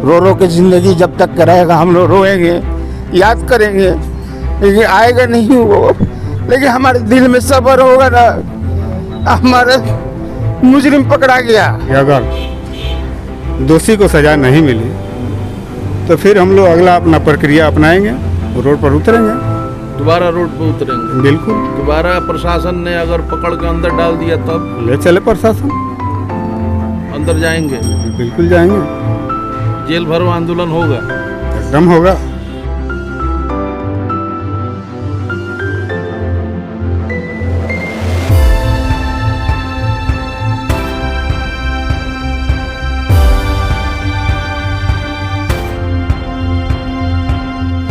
रो रो के ज़िंदगी जब तक करेगा हम लोग रोएंगे, याद करेंगे, लेकिन आएगा नहीं वो। लेकिन हमारे दिल में सब्र होगा ना, हमारा मुजरिम पकड़ा गया। अगर दोषी को सजा नहीं मिली तो फिर हम लोग अगला अपना प्रक्रिया अपनाएंगे, रोड पर उतरेंगे, दोबारा रोड पर उतरेंगे। बिल्कुल। दोबारा प्रशासन ने अगर पकड़ के अंदर डाल दिया तब ले चले प्रशासन, अंदर जाएंगे, बिल्कुल जाएंगे, जेल भरो आंदोलन होगा, एकदम होगा।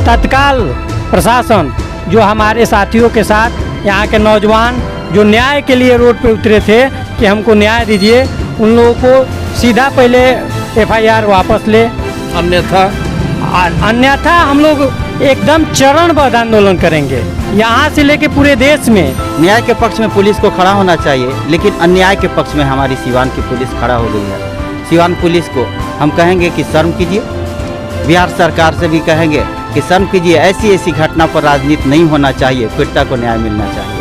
तत्काल प्रशासन जो हमारे साथियों के साथ यहाँ के नौजवान जो न्याय के लिए रोड पे उतरे थे कि हमको न्याय दीजिए, उन लोगों को सीधा पहले एफआईआर वापस ले, अन्यथा हम लोग एकदम चरणबद्ध आंदोलन करेंगे यहाँ से लेके पूरे देश में। न्याय के पक्ष में पुलिस को खड़ा होना चाहिए, लेकिन अन्याय के पक्ष में हमारी सीवान की पुलिस खड़ा हो गई है। सीवान पुलिस को हम कहेंगे कि शर्म कीजिए, बिहार सरकार से भी कहेंगे कि शर्म कीजिए, ऐसी घटना पर राजनीति नहीं होना चाहिए, पीड़िता को न्याय मिलना चाहिए।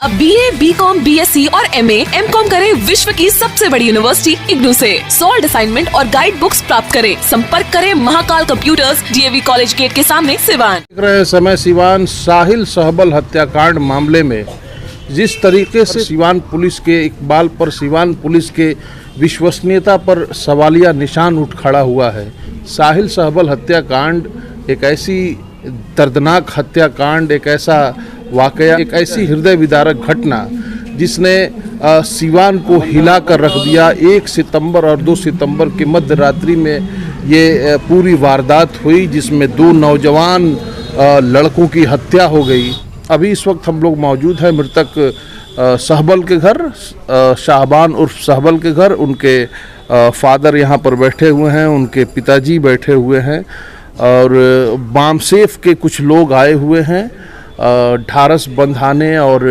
अब BA, BCom, BSc और MA, MCom करें विश्व की सबसे बड़ी यूनिवर्सिटी इग्नू से। सॉल्ड असाइनमेंट और गाइड बुक्स प्राप्त करें। संपर्क करें Mahakal computers, DAV college gate के सामने, सिवान। देख रहे समय सिवान साहिल सहबल हत्याकांड मामले में जिस तरीके से सिवान पुलिस के इकबाल पर, सिवान पुलिस के विश्वसनीयता पर सवालिया निशान उठ खड़ा हुआ है। साहिल सहबल हत्याकांड एक ऐसी दर्दनाक हत्याकांड, एक ऐसा वाकया, एक ऐसी हृदय विदारक घटना जिसने सिवान को हिला कर रख दिया। 1 सितंबर और 2 सितंबर की मध्य रात्रि में ये पूरी वारदात हुई, जिसमें 2 नौजवान लड़कों की हत्या हो गई। अभी इस वक्त हम लोग मौजूद हैं मृतक सहबल के घर, शाहबान उर्फ सहबल के घर। उनके फादर यहाँ पर बैठे हुए हैं, उनके पिताजी बैठे हुए हैं और बामसेफ के कुछ लोग आए हुए हैं ढारस बंधाने और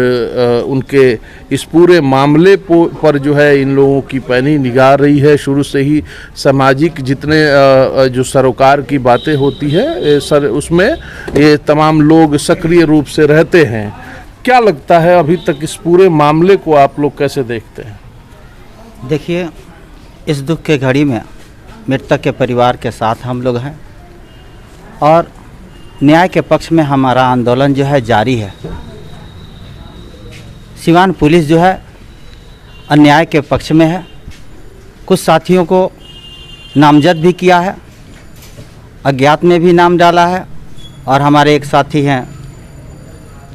उनके इस पूरे मामले पर जो है इन लोगों की पैनी निगाह रही है। शुरू से ही सामाजिक जितने जो सरोकार की बातें होती है सर, उसमें ये तमाम लोग सक्रिय रूप से रहते हैं। क्या लगता है अभी तक इस पूरे मामले को आप लोग कैसे देखते हैं? देखिए, इस दुख के घड़ी में मृतक के परिवार के साथ हम लोग हैं और न्याय के पक्ष में हमारा आंदोलन जो है जारी है। सिवान पुलिस जो है अन्याय के पक्ष में है। कुछ साथियों को नामजद भी किया है, अज्ञात में भी नाम डाला है और हमारे एक साथी हैं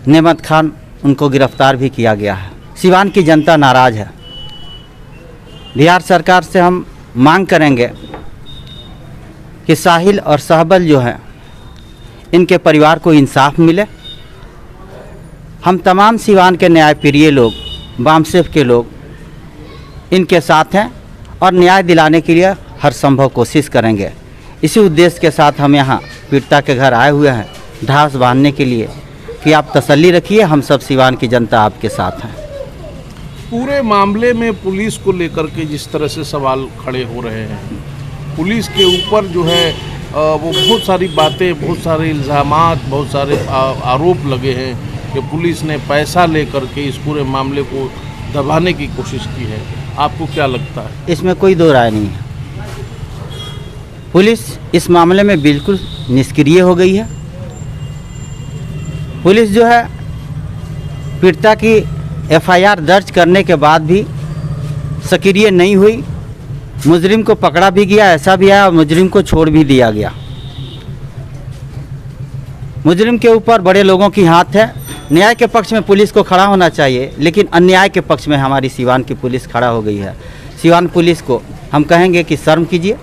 नेमत खान, उनको गिरफ्तार भी किया गया है। सिवान की जनता नाराज़ है। बिहार सरकार से हम मांग करेंगे कि साहिल और सहबल जो हैं इनके परिवार को इंसाफ मिले। हम तमाम सिवान के न्याय प्रिय लोग, बामसेफ के लोग इनके साथ हैं और न्याय दिलाने के लिए हर संभव कोशिश करेंगे। इसी उद्देश्य के साथ हम यहाँ पीड़िता के घर आए हुए हैं ढास बांधने के लिए कि आप तसल्ली रखिए, हम सब सिवान की जनता आपके साथ हैं। पूरे मामले में पुलिस को लेकर के जिस तरह से सवाल खड़े हो रहे हैं, पुलिस के ऊपर जो है वो बहुत सारी बातें, बहुत सारे इल्ज़ामात, बहुत सारे आरोप लगे हैं कि पुलिस ने पैसा लेकर के इस पूरे मामले को दबाने की कोशिश की है। आपको क्या लगता है? इसमें कोई दो राय नहीं है। पुलिस इस मामले में बिल्कुल निष्क्रिय हो गई है। पुलिस जो है पीड़िता की एफआईआर दर्ज करने के बाद भी सक्रिय नहीं हुई। मुजरिम को पकड़ा भी गया, ऐसा भी आया और मुजरिम को छोड़ भी दिया गया। मुजरिम के ऊपर बड़े लोगों की हाथ है। न्याय के पक्ष में पुलिस को खड़ा होना चाहिए, लेकिन अन्याय के पक्ष में हमारी सिवान की पुलिस खड़ा हो गई है। सिवान पुलिस को हम कहेंगे कि शर्म कीजिए,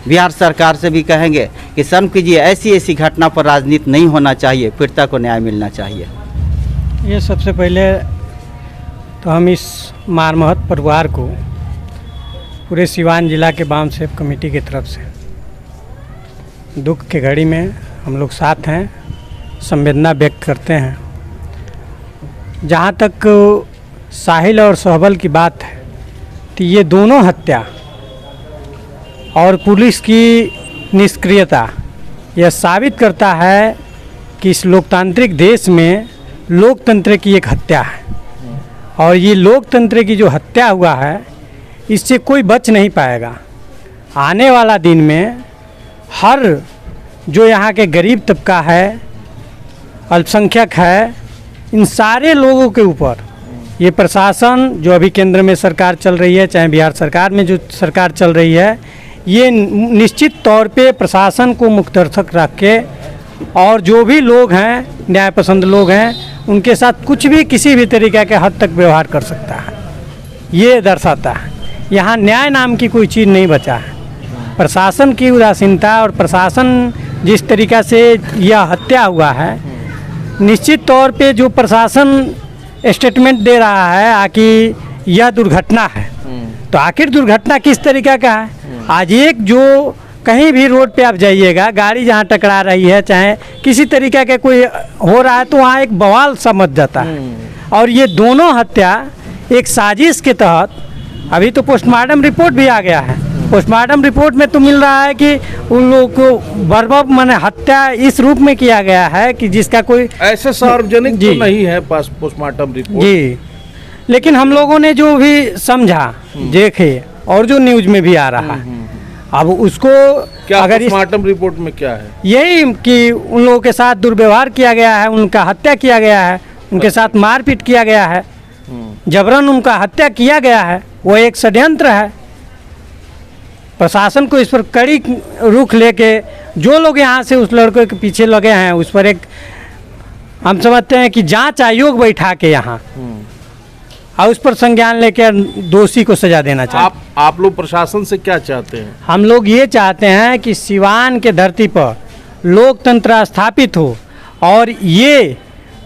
बिहार सरकार से भी कहेंगे कि शर्म कीजिए, ऐसी घटना पर राजनीति नहीं होना चाहिए, पीड़िता को न्याय मिलना चाहिए। ये सबसे पहले तो हम इस मारमहत परिवार को पूरे सिवान जिला के बामसेफ कमेटी की तरफ से दुख के घड़ी में हम लोग साथ हैं, संवेदना व्यक्त करते हैं। जहाँ तक साहिल और सहबल की बात है तो ये दोनों हत्या और पुलिस की निष्क्रियता यह साबित करता है कि इस लोकतांत्रिक देश में लोकतंत्र की एक हत्या है और ये लोकतंत्र की जो हत्या हुआ है इससे कोई बच नहीं पाएगा। आने वाला दिन में हर जो यहाँ के गरीब तबका है, अल्पसंख्यक है, इन सारे लोगों के ऊपर ये प्रशासन जो अभी केंद्र में सरकार चल रही है, चाहे बिहार सरकार में जो सरकार चल रही है, ये निश्चित तौर पे प्रशासन को मुख्यदर्शक रख के और जो भी लोग हैं, न्याय पसंद लोग हैं, उनके साथ कुछ भी किसी भी तरीके के हद तक व्यवहार कर सकता है। ये दर्शाता है यहाँ न्याय नाम की कोई चीज़ नहीं बचा है। प्रशासन की उदासीनता और प्रशासन जिस तरीक़ा से यह हत्या हुआ है, निश्चित तौर पे जो प्रशासन स्टेटमेंट दे रहा है कि यह दुर्घटना है, तो आखिर दुर्घटना किस तरीक़े का है? आज एक जो कहीं भी रोड पे आप जाइएगा, गाड़ी जहाँ टकरा रही है, चाहे किसी तरीके का कोई हो रहा है, तो वहाँ एक बवाल सा मच जाता है। और ये दोनों हत्या एक साजिश के तहत, अभी तो पोस्टमार्टम रिपोर्ट भी आ गया है। पोस्टमार्टम रिपोर्ट में तो मिल रहा है कि उन लोगों को बर्बाद माने हत्या इस रूप में किया गया है कि जिसका कोई ऐसे सार्वजनिक तो नहीं है पास पोस्टमार्टम रिपोर्ट जी, लेकिन हम लोगों ने जो भी समझा, देखे और जो न्यूज में भी आ रहा है, अब उसको क्या अगर पोस्टमार्टम रिपोर्ट में क्या है? यही कि उन लोगों के साथ दुर्व्यवहार किया गया है, उनका हत्या किया गया है, उनके साथ मारपीट किया गया है, जबरन उनका हत्या किया गया है, वो एक षड्यंत्र है। प्रशासन को इस पर कड़ी रुख लेके जो लोग यहाँ से उस लड़के के पीछे लगे हैं, उस पर एक हम समझते हैं कि जांच आयोग बैठा के यहाँ और उस पर संज्ञान लेकर दोषी को सजा देना चाहिए। आप लोग प्रशासन से क्या चाहते हैं? हम लोग ये चाहते हैं कि सिवान के धरती पर लोकतंत्र स्थापित हो और ये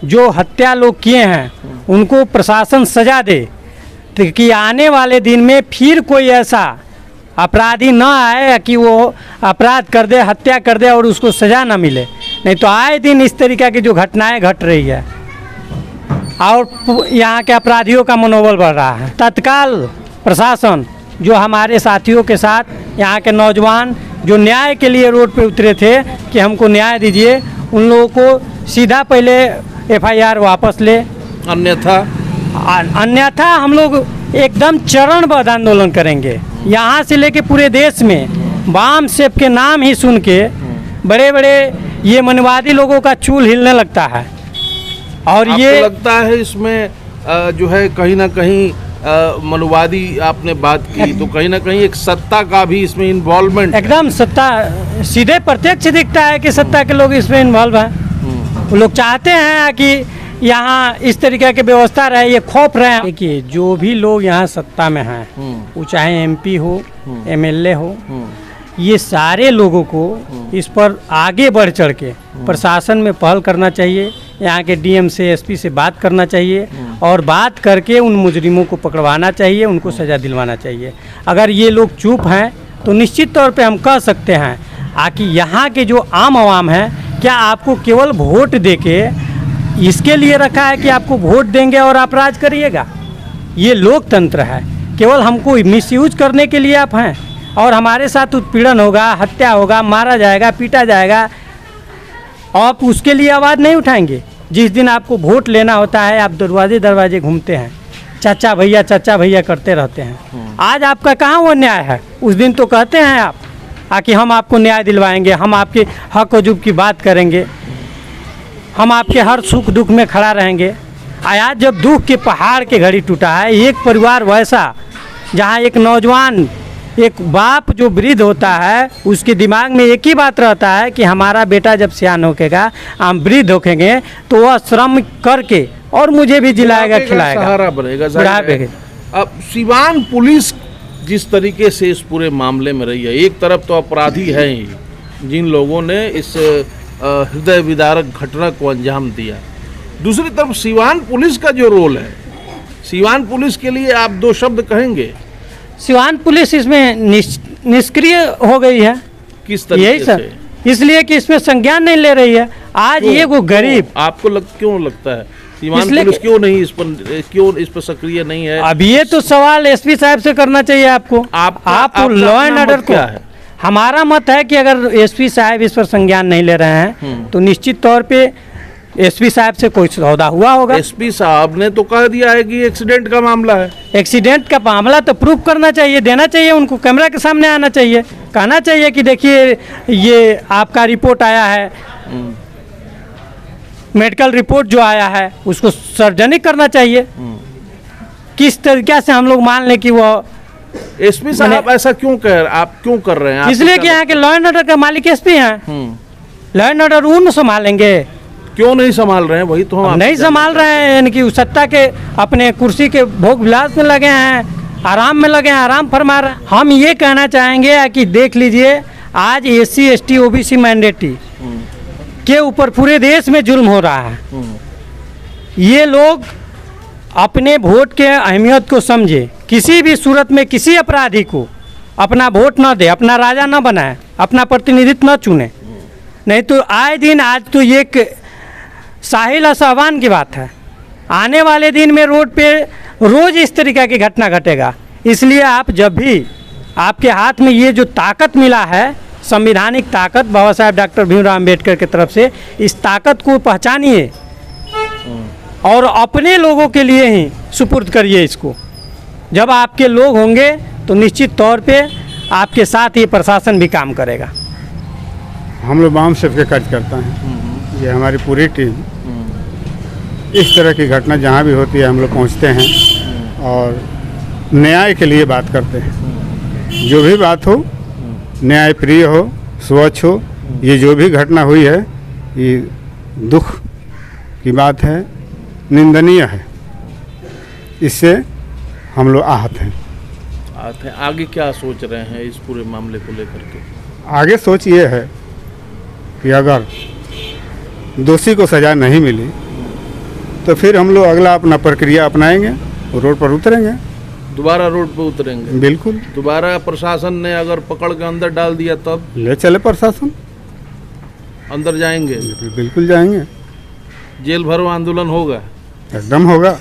जो हत्या लोग किए हैं उनको प्रशासन सजा दे, कि आने वाले दिन में फिर कोई ऐसा अपराधी न आए कि वो अपराध कर दे, हत्या कर दे और उसको सजा न मिले। नहीं तो आए दिन इस तरीक़े की जो घटनाएं घट रही है और यहाँ के अपराधियों का मनोबल बढ़ रहा है। तत्काल प्रशासन जो हमारे साथियों के साथ यहाँ के नौजवान जो न्याय के लिए रोड पे उतरे थे कि हमको न्याय दीजिए, उन लोगों को सीधा पहले FIR वापस ले, अन्यथा हम लोग एकदम चरणबद्ध आंदोलन करेंगे। यहाँ से लेके पूरे देश में वाम सेप के नाम ही सुन के बड़े बड़े ये मनवादी लोगों का चूल हिलने लगता है। और ये लगता है इसमें जो है कहीं ना कहीं मनवादी आपने बात की, तो कहीं ना कहीं एक सत्ता का भी इसमें इन्वॉल्वमेंट एकदम सत्ता सीधे प्रत्यक्ष दिखता है कि सत्ता के लोग इसमें इन्वॉल्व हैं। वो लोग चाहते हैं कि यहाँ इस तरीके की व्यवस्था रहे, ये खौफ रहे हैं। देखिए जो भी लोग यहाँ सत्ता में हैं, वो चाहे MP हो, MLA हो, ये सारे लोगों को इस पर आगे बढ़ चढ़ के प्रशासन में पहल करना चाहिए। यहाँ के DM से SP से बात करना चाहिए और बात करके उन मुजरिमों को पकड़वाना चाहिए, उनको सज़ा दिलवाना चाहिए। अगर ये लोग चुप हैं तो निश्चित तौर पे हम कह सकते हैं कि यहाँ के जो आम आवाम है, क्या आपको केवल वोट देके इसके लिए रखा है कि आपको वोट देंगे और आप राज करिएगा? ये लोकतंत्र है, केवल हमको मिसयूज करने के लिए आप हैं और हमारे साथ उत्पीड़न होगा, हत्या होगा, मारा जाएगा, पीटा जाएगा, आप उसके लिए आवाज़ नहीं उठाएंगे। जिस दिन आपको वोट लेना होता है आप दरवाजे दरवाजे घूमते हैं, चाचा भैया करते रहते हैं। आज आपका कहाँ वो न्याय है? उस दिन तो कहते हैं आप कि हम आपको न्याय दिलवाएंगे, हम आपके हक वजूब की बात करेंगे, हम आपके हर सुख दुख में खड़ा रहेंगे। आज जब दुख के पहाड़ के घड़ी टूटा है, एक परिवार वैसा जहाँ एक नौजवान, एक बाप जो वृद्ध होता है, उसके दिमाग में एक ही बात रहता है कि हमारा बेटा जब सियान होकेगा, हम वृद्ध होकेंगे, तो वह श्रम करके और मुझे भी जिलाएगा, खिलाएगा, सहारा बनेगा। अब सिवान पुलिस जिस तरीके से इस पूरे मामले में रही है, एक तरफ तो अपराधी हैं ही जिन लोगों ने इस हृदय विदारक घटना को अंजाम दिया, दूसरी तरफ सिवान पुलिस का जो रोल है, सिवान पुलिस के लिए आप दो शब्द कहेंगे? सिवान पुलिस इसमें निष्क्रिय हो गई है। किस तरीके से? इसलिए कि इसमें संज्ञान नहीं ले रही है। आज ये वो गरीब, आपको क्यों लगता है सीवान इसलिए पुलिस क्यों इस पर सक्रिय नहीं है? अब ये तो सवाल एसपी साहब से करना चाहिए आपको। आप लॉ एंड ऑर्डर क्या है? हमारा मत है कि अगर एसपी साहब इस पर संज्ञान नहीं ले रहे हैं तो निश्चित तौर पे एसपी साहब से कोई सौदा हुआ होगा। एसपी साहब ने तो कह दिया है कि एक्सीडेंट का मामला है। एक्सीडेंट का मामला तो प्रूफ करना चाहिए, देना चाहिए उनको, कैमरा के सामने आना चाहिए, कहना चाहिए कि देखिए ये आपका रिपोर्ट आया है, मेडिकल रिपोर्ट जो आया है उसको सार्वजनिक करना चाहिए। किस तरीके से हम लोग मान लें कि वो एसपी साहब ऐसा क्यों कर रहे हैं? इसलिए कि यहाँ के लॉ एंड ऑर्डर का मालिक एसपी हैं, लॉ एंड ऑर्डर उन संभालेंगे। क्यों नहीं संभाल रहे हैं? वही तो हम नहीं संभाल रहे हैं, यानी कि सत्ता के अपने कुर्सी के भोग विलास में लगे हैं, आराम में लगे हैं, आराम फरमा रहे हैं। हम ये कहना चाहेंगे कि देख लीजिए आज SC ST OBC मैंडेटरी के ऊपर पूरे देश में जुल्म हो रहा है। ये लोग अपने वोट के अहमियत को समझे, किसी भी सूरत में किसी अपराधी को अपना वोट न दे, अपना राजा न बनाए, अपना प्रतिनिधित्व न चुने, नहीं तो आए दिन, आज तो ये साहिल असहवान की बात है, आने वाले दिन में रोड पे रोज इस तरीक़ा की घटना घटेगा। इसलिए आप जब भी आपके हाथ में ये जो ताकत मिला है, संविधानिक ताकत बाबा साहेब डॉक्टर भीमराव अम्बेडकर की तरफ से, इस ताकत को पहचानिए और अपने लोगों के लिए ही सुपुर्द करिए इसको। जब आपके लोग होंगे तो निश्चित तौर पे आपके साथ ये प्रशासन भी काम करेगा। हम लोग बाम सेफ के कार्य करता है, ये हमारी पूरी टीम इस तरह की घटना जहाँ भी होती है हम लोग पहुँचते हैं और न्याय के लिए बात करते हैं। जो भी बात हो, न्याय प्रिय हो, स्वच्छ हो। ये जो भी घटना हुई है ये दुख की बात है, निंदनीय है, इससे हम लोग आहत हैं। आगे क्या सोच रहे हैं इस पूरे मामले को लेकर के? आगे सोच ये है कि अगर दोषी को सज़ा नहीं मिली तो फिर हम लोग अगला अपना प्रक्रिया अपनाएंगे, रोड पर उतरेंगे, दोबारा रोड पर उतरेंगे। बिल्कुल। दोबारा प्रशासन ने अगर पकड़ के अंदर डाल दिया तब ले चले प्रशासन, अंदर जाएंगे? बिल्कुल जाएंगे। जेल भरो आंदोलन होगा? एकदम होगा।